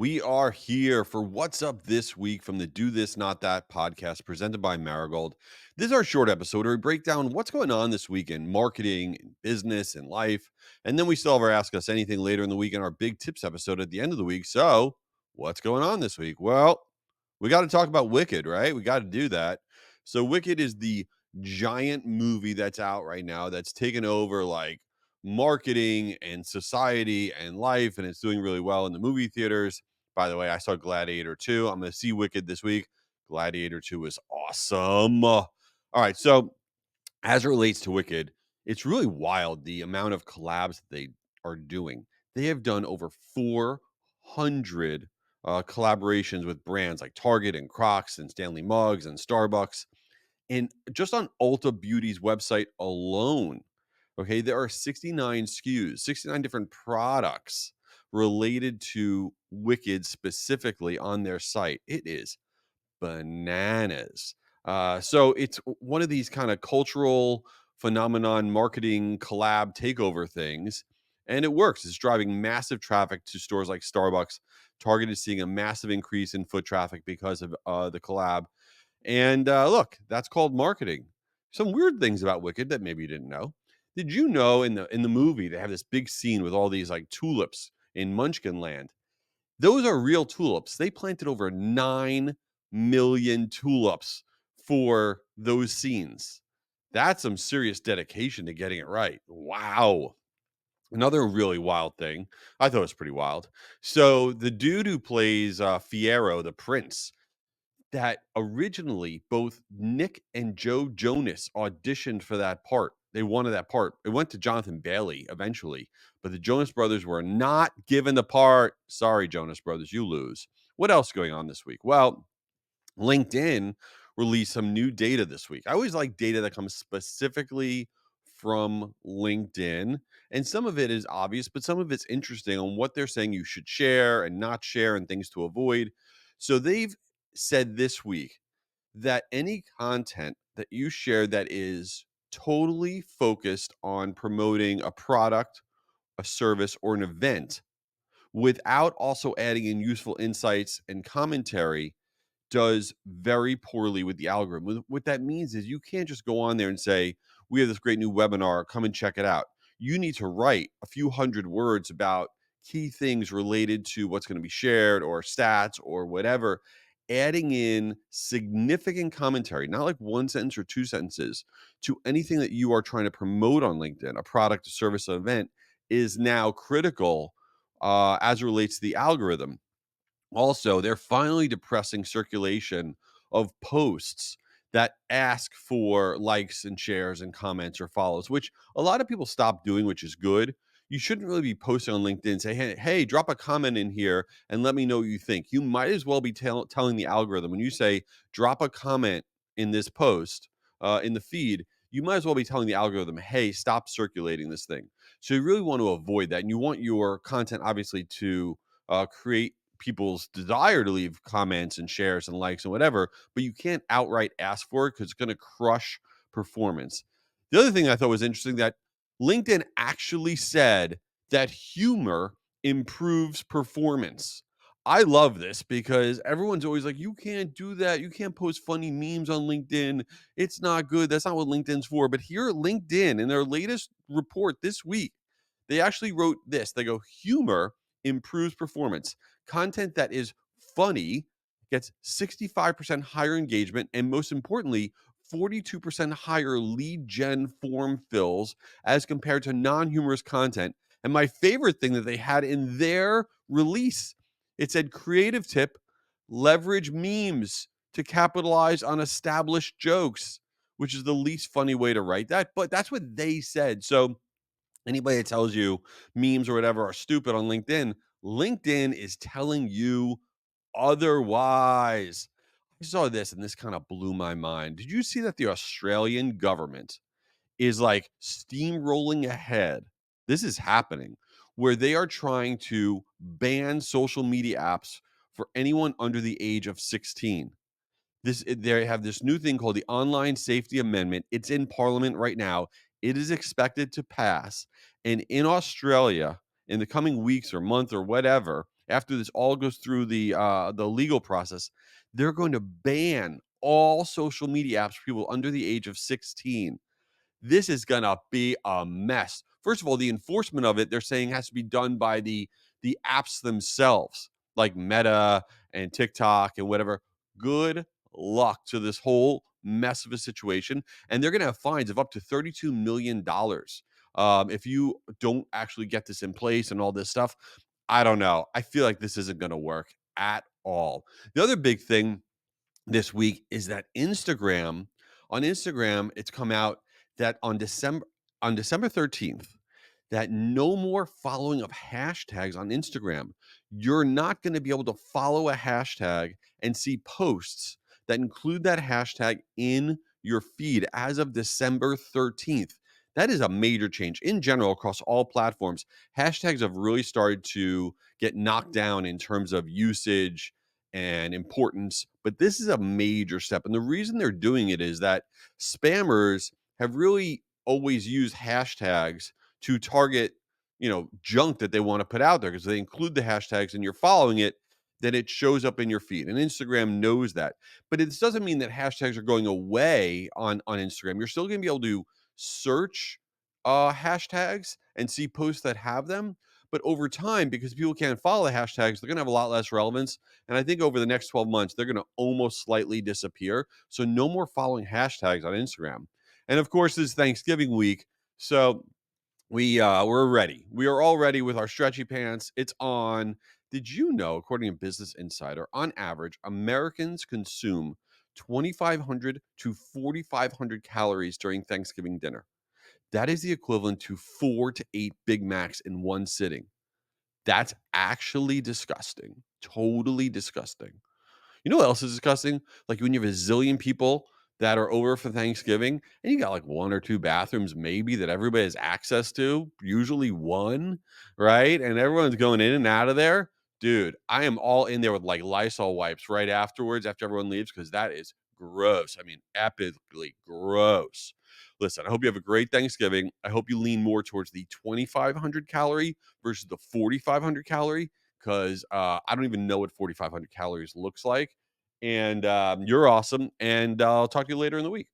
We are here for What's Up This Week from the Do This Not That podcast presented by Marigold. This is our short episode where we break down what's going on this week in marketing, in business, and life. And then we still have our Ask Us Anything later in the week in our big tips episode at the end of the week. So, what's going on this week? Well, we got to talk about Wicked, right? We got to do that. So, Wicked is the giant movie that's out right now that's taken over like marketing and society and life, and it's doing really well in the movie theaters. By the way, I saw Gladiator 2. I'm going to see Wicked this week. Gladiator 2 is awesome. All right, so as it relates to Wicked, it's really wild the amount of collabs that they are doing. They have done over 400 collaborations with brands like Target and Crocs and Stanley Mugs and Starbucks. And just on Ulta Beauty's website alone, okay, there are 69 SKUs, 69 different products related to Wicked specifically on their site. It is bananas. So it's one of these kind of cultural phenomenon marketing collab takeover things. And it works. It's driving massive traffic to stores like Starbucks. Target is seeing a massive increase in foot traffic because of the collab. And look, that's called marketing. Some weird things about Wicked that maybe you didn't know. Did you know in the movie they have this big scene with all these like tulips in Munchkin Land? Those are real tulips. They planted over 9 million tulips for those scenes. That's some serious dedication to getting it right. Wow. Another really wild thing. I thought it was pretty wild. So the dude who plays Fiyero, the prince, that originally both Nick and Joe Jonas auditioned for that part. They wanted that part. It went to Jonathan Bailey eventually, but the Jonas Brothers were not given the part. Sorry, Jonas Brothers, you lose. What else going on this week? Well, LinkedIn released some new data this week. I always like data that comes specifically from LinkedIn, and some of it is obvious, but some of it's interesting on what they're saying you should share and not share and things to avoid. So they've said this week that any content that you share that is totally focused on promoting a product, a service, or an event without also adding in useful insights and commentary does very poorly with the algorithm. What that means is you can't just go on there and say, we have this great new webinar, come and check it out. You need to write a few hundred words about key things related to what's going to be shared or stats or whatever, adding in significant commentary, not like one sentence or two sentences, to anything that you are trying to promote on LinkedIn, a product, a service, an event, is now critical as it relates to the algorithm. Also, they're finally depressing circulation of posts that ask for likes and shares and comments or follows, which a lot of people stop doing, which is good. You shouldn't really be posting on LinkedIn and say, hey, drop a comment in here and let me know what you think. You might as well be telling the algorithm when you say drop a comment in this post in the feed, you might as well be telling the algorithm, hey, stop circulating this thing. So you really want to avoid that. And you want your content, obviously, to create people's desire to leave comments and shares and likes and whatever, but you can't outright ask for it because it's going to crush performance. The other thing I thought was interesting that LinkedIn actually said that humor improves performance. I love this because everyone's always like, you can't do that. You can't post funny memes on LinkedIn. It's not good. That's not what LinkedIn's for. But here at LinkedIn, in their latest report this week, they actually wrote this. They go, humor improves performance. Content that is funny gets 65% higher engagement, and most importantly, 42% higher lead gen form fills as compared to non-humorous content. And my favorite thing that they had in their release, it said creative tip, leverage memes to capitalize on established jokes, which is the least funny way to write that, but that's what they said. So anybody that tells you memes or whatever are stupid on LinkedIn, LinkedIn is telling you otherwise. I saw this and this kind of blew my mind. Did you see that the Australian government is like steamrolling ahead? This is happening where they are trying to ban social media apps for anyone under the age of 16. They have this new thing called the Online Safety Amendment. It's in Parliament right now. It is expected to pass. And in Australia, in the coming weeks or month or whatever, after this all goes through the legal process, they're going to ban all social media apps for people under the age of 16. This is gonna be a mess. First of all, the enforcement of it, they're saying has to be done by the apps themselves, like Meta and TikTok and whatever. Good luck to this whole mess of a situation. And they're gonna have fines of up to $32 million if you don't actually get this in place and all this stuff. I don't know. I feel like this isn't gonna work at all. The other big thing this week is that Instagram, it's come out that on December 13th, that no more following of hashtags on Instagram. You're not going to be able to follow a hashtag and see posts that include that hashtag in your feed as of December 13th. That is a major change in general across all platforms. Hashtags have really started to get knocked down in terms of usage and importance, but this is a major step. And the reason they're doing it is that spammers have really always used hashtags to target, junk that they want to put out there because they include the hashtags and you're following it, then it shows up in your feed. And Instagram knows that. But it doesn't mean that hashtags are going away on Instagram. You're still going to be able to search hashtags and see posts that have them. But over time, because people can't follow the hashtags, they're going to have a lot less relevance. And I think over the next 12 months, they're going to almost slightly disappear. So no more following hashtags on Instagram. And of course, this is Thanksgiving week. So we're ready. We are all ready with our stretchy pants. It's on. Did you know, according to Business Insider, on average, Americans consume 2,500 to 4,500 calories during Thanksgiving dinner? That is the equivalent to 4 to 8 Big Macs in one sitting. That's actually disgusting. Totally disgusting. You know what else is disgusting? Like when you have a zillion people that are over for Thanksgiving and you got like one or two bathrooms maybe that everybody has access to, usually one, right? And everyone's going in and out of there. Dude, I am all in there with like Lysol wipes right afterwards after everyone leaves because that is gross. I mean, epically gross. Listen, I hope you have a great Thanksgiving. I hope you lean more towards the 2,500 calorie versus the 4,500 calorie because I don't even know what 4,500 calories looks like. And you're awesome. And I'll talk to you later in the week.